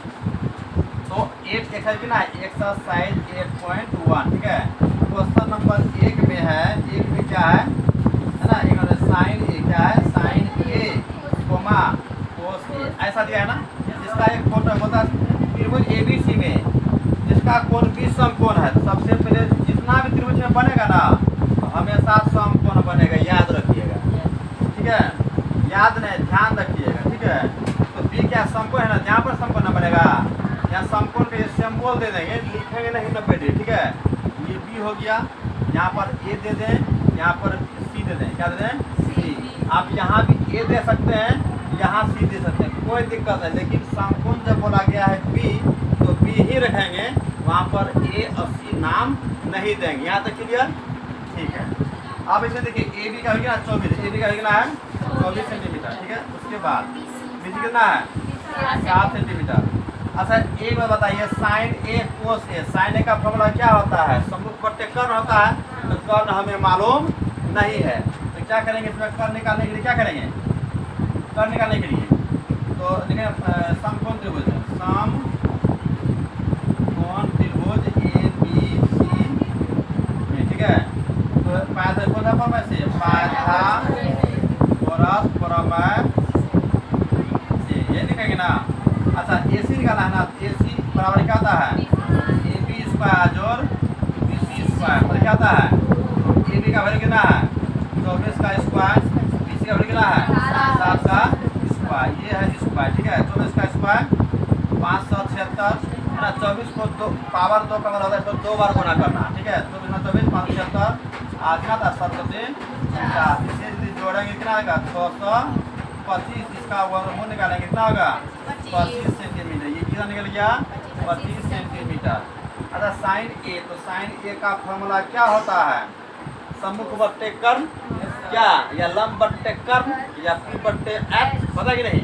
तो एक एक्सरसाइज ना एक्सरसाइज 8.1, ठीक है। क्वेश्चन नंबर 1 में है, एक में क्या है ना, एक में साइन ए, क्या है, साइन ए कोमा कोस ए, ऐसा दिया है ना। जिसका एक फोटो होता है त्रिभुज एबीसी में जिसका कोण 20 समकोण है, तो सबसे पहले जितना भी त्रिभुज में बनेगा ना तो हमेशा समकोण बनेगा, याद रखिएगा, ठीक है, याद नहीं ध्यान रखिएगा, ठीक है। सिंपल दे देंगे, लिखेंगे नहीं 90 डिग्री, ठीक है। ये बी हो गया, यहाँ पर ए दे दें, यहाँ पर सी दे दें, क्या दे दें सी। आप यहाँ भी ए दे सकते हैं, यहाँ सी दे सकते हैं, कोई दिक्कत है। लेकिन समकोण जब बोला गया है बी तो बी ही रखेंगे, वहाँ पर ए और सी नाम नहीं देंगे। यहाँ तक क्लियर, ठीक है। अब इसमें देखिए ए बी का हो गया 24, ए बी का हो गया है 24 सेंटीमीटर, ठीक है। उसके बाद बी सी कितना है 7 सेंटीमीटर। अच्छा एक बार बताइए, साइन ए कोस ए, साइन ए का फॉर्मूला क्या होता है, सम्मुख बट्टे कर्ण होता है, तो कर्ण हमें मालूम नहीं है, तो क्या करेंगे इसमें कर्ण निकालने के लिए, क्या करेंगे कर्ण निकालने के लिए, तो देखिए समकोण त्रिभुज है, समकोण त्रिभुज ए बी सी, ठीक है। तो पाया कौन सा फॉर्म से पाया कोरस प्रमेय से, ये लिखेंगे ना। अच्छा ए सी निकालना है ना, ए सी बराबर क्या आता है ए बी स्क्वायर जोड़ बी सी स्क्वायर, पर क्या आता है ए बी का वैल्यू कितना है 24 का स्क्वायर, बी सी का वैल्यू कितना है 7 का स्क्वायर, ये है स्क्वायर, ठीक है। 24 का स्क्वायर 576 है ना, 24 को दो पावर 2 का मतलब तो 2 बार गुना करना, ठीक है। 24 576 आगे था 7 से 50, इसे यदि जोड़ेंगे कितना आएगा 225, इसका वर्गमूल निकालेंगे कितना होगा 25 सेंटीमीटर, ये कितना निकल गया 25 सेंटीमीटर। अच्छा साइन ए, तो साइन ए का फॉर्मूला क्या होता है, सम्मुख बट्टे कर्ण क्या, या लंब बट्टे कर्ण, या पी बट्टे एफ, पता कि नहीं।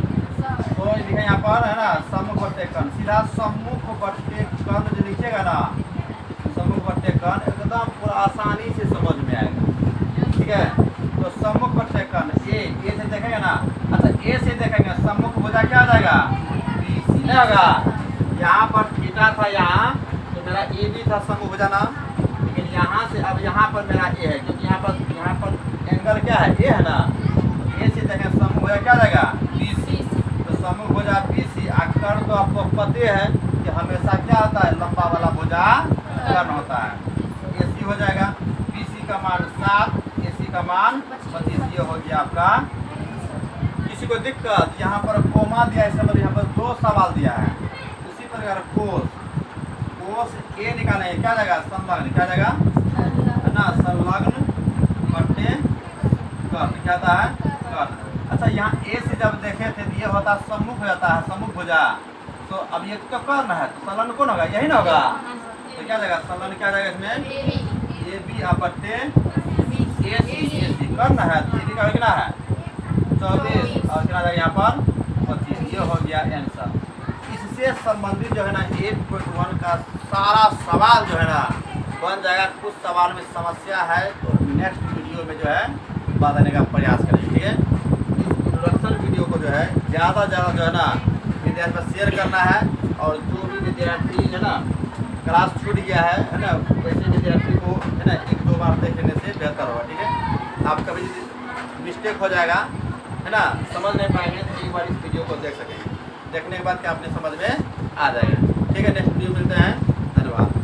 तो लिखे यहाँ पर है ना सम्मुख बट्टे कर्ण, सीधा सम्मुख बट्टे कर्ण जो लिखिएगा ना, सम्मुख बट्टे कर्ण एकदम पूरा आसानी से समझ में आएगा, ठीक है। तो सम्मुख बट्टे कर्ण ए से देखेंगे ना, अच्छा ए से देखेंगे सम्मुख भुजा क्या आ जाएगा बी सी, नहीं होगा। यहाँ पर थीटा था, यहाँ तो मेरा ए बी था सम्मुख भुजा ना, लेकिन यहाँ से अब यहाँ पर मेरा ए है, क्योंकि यहाँ पर एंगल क्या है ए है ना, ए से देखें सम्मुख भुजा क्या आ जाएगा बी सी, तो सम्मुख भुजा बी सी। कर्ण तो आपको पता है कि हमेशा क्या होता है लंबा वाला भुजा कर्ण होता है, ए सी हो जाएगा, बी सी का मान 7, ए सी का मान 25, ये हो गया आपका। किसी को दिक्कत, यहाँ पर कोमा दिया है, मतलब यहाँ पर 2 सवाल दिया है, उसी प्रकार कोस ए निकालेंगे, क्या जाएगा संलग्न, क्या जाएगा है ना संलग्न बट्टे कर्ण, क्या आता है कर्ण। अच्छा यहाँ ए से जब देखे थे ये होता सम्मुख हो जाता है सम्मुख भुजा, तो अब ये तो कर्ण है, तो संलग्न कौन होगा यही ना होगा, तो क्या जाएगा संलग्न क्या जाएगा इसमें ए बी बट्टे ए सी कर्ण है, तो ए बी का कितना है 24 और कितना जाएगा यहाँ पर 25, ये हो गया आंसर। इससे संबंधित जो है ना 8.1 का सारा सवाल जो है ना बन जाएगा। कुछ सवाल में समस्या है तो नेक्स्ट वीडियो में जो है बताने का प्रयास करेंगे, ठीक है। इस इंट्रोडक्शन वीडियो को जो है ज़्यादा जो है ना विद्यार्थी पर शेयर करना है, और जो भी विद्यार्थी है ना क्लास छूट गया है ना, वैसे विद्यार्थी को है ना 1-2 बार देखने से बेहतर होगा, ठीक है। आप कभी मिस्टेक हो जाएगा है ना, समझ नहीं पाएंगे, तो एक बार इस वीडियो को देख सकेंगे, देखने के बाद क्या अपने समझ में आ जाएगा, ठीक है। नेक्स्ट वीडियो मिलते हैं, धन्यवाद।